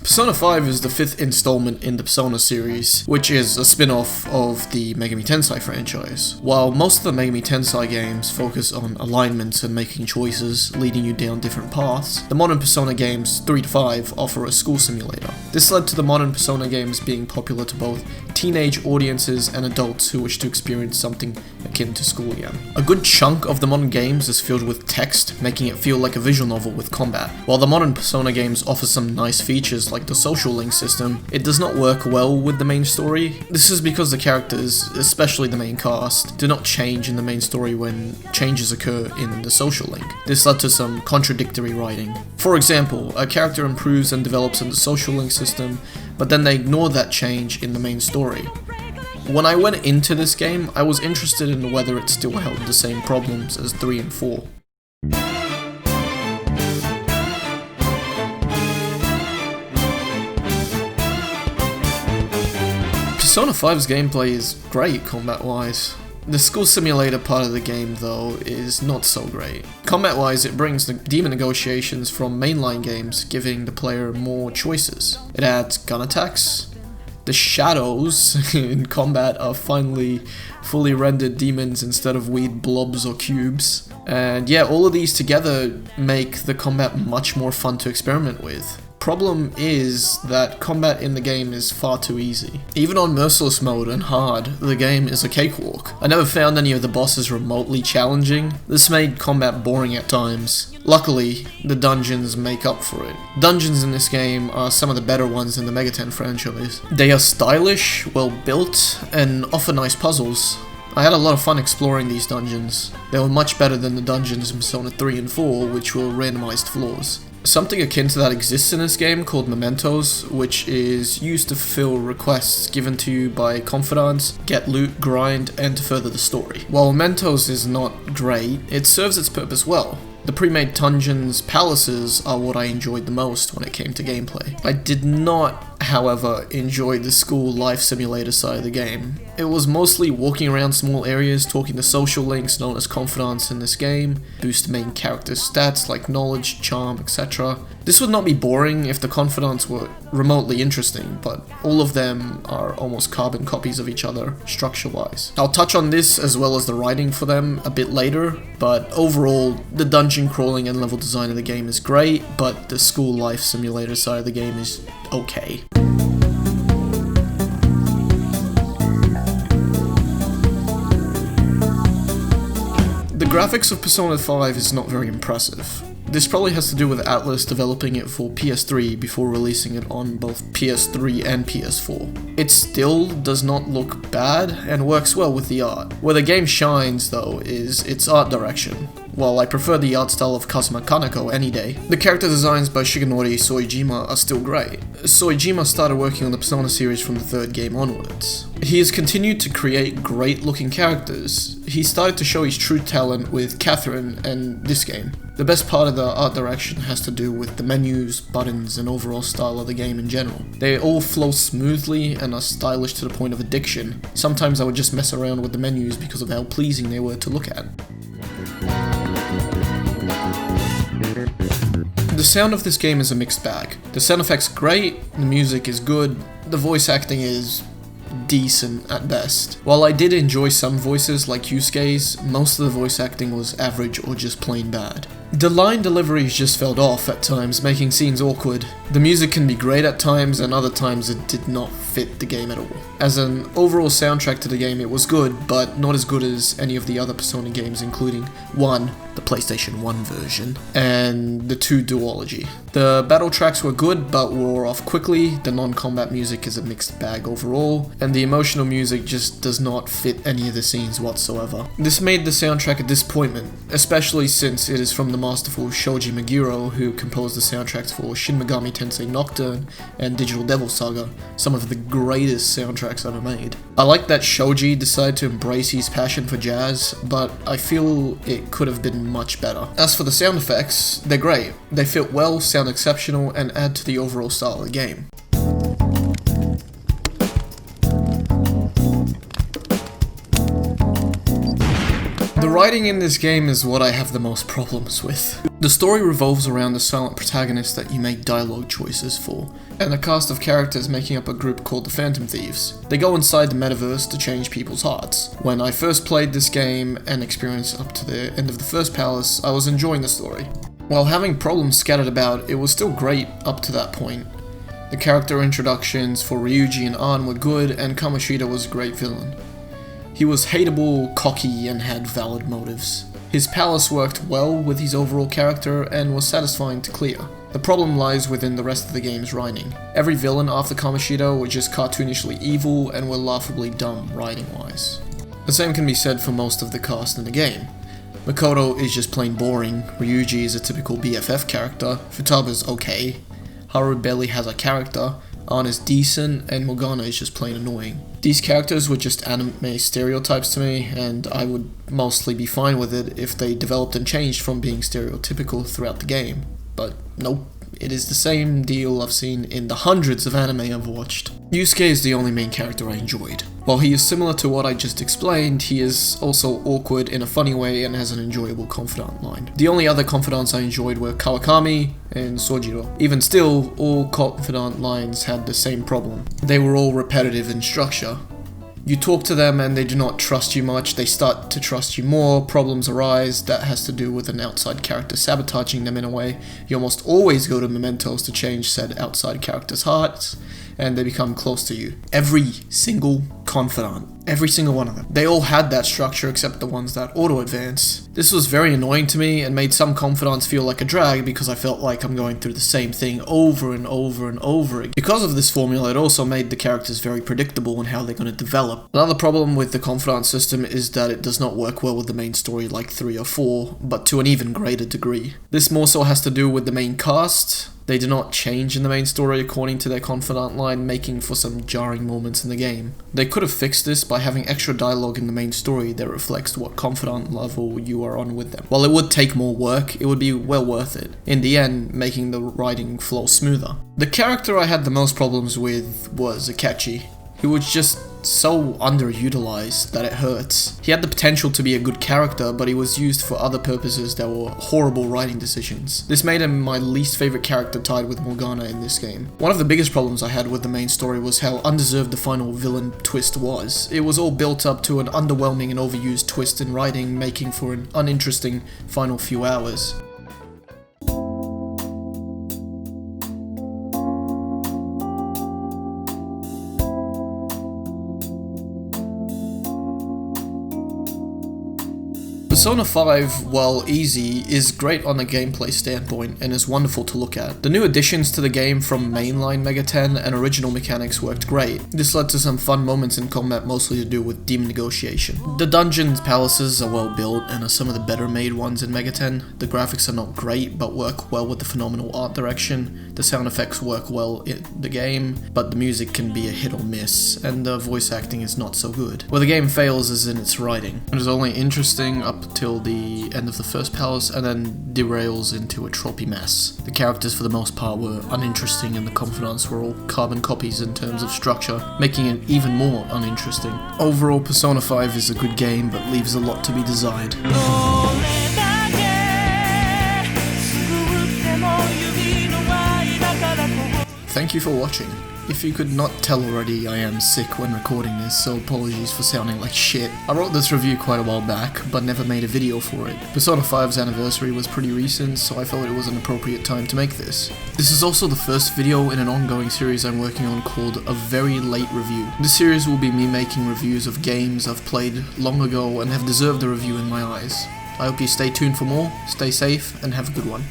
Persona 5 is the 5th installment in the Persona series, which is a spin-off of the Megami Tensei franchise. While most of the Megami Tensei games focus on alignments and making choices, leading you down different paths, the modern Persona games 3 to 5 offer a school simulator. This led to the modern Persona games being popular to both teenage audiences and adults who wish to experience something akin to school again. A good chunk of the modern games is filled with text, making it feel like a visual novel with combat. While the modern Persona games offer some nice features like the social link system, it does not work well with the main story. This is because the characters, especially the main cast, do not change in the main story when changes occur in the social link. This led to some contradictory writing. For example, a character improves and develops in the social link system, but then they ignore that change in the main story. When I went into this game, I was interested in whether it still held the same problems as 3 and 4. Persona 5's gameplay is great combat-wise. The school simulator part of the game, though, is not so great. Combat-wise, it brings the demon negotiations from mainline games, giving the player more choices. It adds gun attacks. The shadows in combat are finally fully rendered demons instead of weird blobs or cubes. And yeah, all of these together make the combat much more fun to experiment with. Problem is that combat in the game is far too easy. Even on merciless mode and hard, the game is a cakewalk. I never found any of the bosses remotely challenging. This made combat boring at times. Luckily, the dungeons make up for it. Dungeons in this game are some of the better ones in the Megaten franchise. They are stylish, well built, and offer nice puzzles. I had a lot of fun exploring these dungeons. They were much better than the dungeons in Persona 3 and 4, which were randomized floors. Something akin to that exists in this game called Mementos, which is used to fulfill requests given to you by confidants, get loot, grind, and to further the story. While Mementos is not great, it serves its purpose well. The pre-made dungeons, palaces are what I enjoyed the most when it came to gameplay. I did not, however, enjoy the school life simulator side of the game. It was mostly walking around small areas, talking to social links known as confidants in this game, boost main character stats like knowledge, charm, etc. This would not be boring if the confidants were remotely interesting, but all of them are almost carbon copies of each other, structure-wise. I'll touch on this as well as the writing for them a bit later, but overall, the dungeon crawling and level design of the game is great, but the school life simulator side of the game is okay. The graphics of Persona 5 is not very impressive. This probably has to do with Atlus developing it for PS3 before releasing it on both PS3 and PS4. It still does not look bad and works well with the art. Where the game shines, though, is its art direction. While I prefer the art style of Kazuma Kaneko any day, the character designs by Shigenori Soejima are still great. Soejima started working on the Persona series from the 3rd game onwards. He has continued to create great looking characters. He started to show his true talent with Catherine and this game. The best part of the art direction has to do with the menus, buttons, and overall style of the game in general. They all flow smoothly and are stylish to the point of addiction. Sometimes I would just mess around with the menus because of how pleasing they were to look at. The sound of this game is a mixed bag. The sound effects are great, the music is good, the voice acting is decent at best. While I did enjoy some voices like Yusuke's, most of the voice acting was average or just plain bad. The line deliveries just felt off at times, making scenes awkward. The music can be great at times, and other times it did not fit the game at all. As an overall soundtrack to the game, it was good, but not as good as any of the other Persona games, including 1, the PlayStation 1 version, and the 2 duology. The battle tracks were good, but wore off quickly, the non-combat music is a mixed bag overall, and the emotional music just does not fit any of the scenes whatsoever. This made the soundtrack a disappointment, especially since it is from the masterful Shoji Meguro, who composed the soundtracks for Shin Megami Tensei Nocturne and Digital Devil Saga, some of the greatest soundtracks ever made. I like that Shoji decided to embrace his passion for jazz, but I feel it could have been much better. As for the sound effects, they're great. They fit well, sound exceptional, and add to the overall style of the game. The writing in this game is what I have the most problems with. The story revolves around the silent protagonist that you make dialogue choices for, and a cast of characters making up a group called the Phantom Thieves. They go inside the metaverse to change people's hearts. When I first played this game and experienced up to the end of the first palace, I was enjoying the story. While having problems scattered about, it was still great up to that point. The character introductions for Ryuji and An were good, and Kamoshida was a great villain. He was hateable, cocky, and had valid motives. His palace worked well with his overall character and was satisfying to clear. The problem lies within the rest of the game's writing. Every villain after Kamoshida were just cartoonishly evil and were laughably dumb writing-wise. The same can be said for most of the cast in the game. Makoto is just plain boring, Ryuji is a typical BFF character, Futaba's okay, Haru barely has a character, An is decent, and Morgana is just plain annoying. These characters were just anime stereotypes to me, and I would mostly be fine with it if they developed and changed from being stereotypical throughout the game. But nope, it is the same deal I've seen in the hundreds of anime I've watched. Yusuke is the only main character I enjoyed. While he is similar to what I just explained, he is also awkward in a funny way and has an enjoyable confidant line. The only other confidants I enjoyed were Kawakami and Sojiro. Even still, all confidant lines had the same problem. They were all repetitive in structure. You talk to them and they do not trust you much, they start to trust you more, problems arise, that has to do with an outside character sabotaging them in a way. You almost always go to mementos to change said outside character's hearts, and they become close to you. Every single confidant, every single one of them. They all had that structure except the ones that auto-advance. This was very annoying to me and made some confidants feel like a drag because I felt like I'm going through the same thing over and over and over again. Because of this formula, it also made the characters very predictable in how they're going to develop. Another problem with the confidant system is that it does not work well with the main story like 3 or 4, but to an even greater degree. This more so has to do with the main cast. They do not change in the main story according to their confidant line, making for some jarring moments in the game. They could have fixed this by having extra dialogue in the main story that reflects what confidant level you are on with them. While it would take more work, it would be well worth it, in the end making the writing flow smoother. The character I had the most problems with was Akechi. He was just so underutilized that it hurts. He had the potential to be a good character, but he was used for other purposes that were horrible writing decisions. This made him my least favorite character tied with Morgana in this game. One of the biggest problems I had with the main story was how undeserved the final villain twist was. It was all built up to an underwhelming and overused twist in writing, making for an uninteresting final few hours. Persona 5, while easy, is great on a gameplay standpoint and is wonderful to look at. The new additions to the game from mainline Mega 10 and original mechanics worked great. This led to some fun moments in combat, mostly to do with demon negotiation. The dungeons, palaces are well built and are some of the better made ones in Mega 10. The graphics are not great but work well with the phenomenal art direction. The sound effects work well in the game, but the music can be a hit or miss, and the voice acting is not so good. Where the game fails is in its writing. It is only interesting up till the end of the first palace and then derails into a tropey mess. The characters for the most part were uninteresting and the confidants were all carbon copies in terms of structure, making it even more uninteresting. Overall, Persona 5 is a good game but leaves a lot to be desired. Thank you for watching. If you could not tell already, I am sick when recording this, so apologies for sounding like shit. I wrote this review quite a while back, but never made a video for it. Persona 5's anniversary was pretty recent, so I felt it was an appropriate time to make this. This is also the first video in an ongoing series I'm working on called A Very Late Review. This series will be me making reviews of games I've played long ago and have deserved a review in my eyes. I hope you stay tuned for more, stay safe, and have a good one.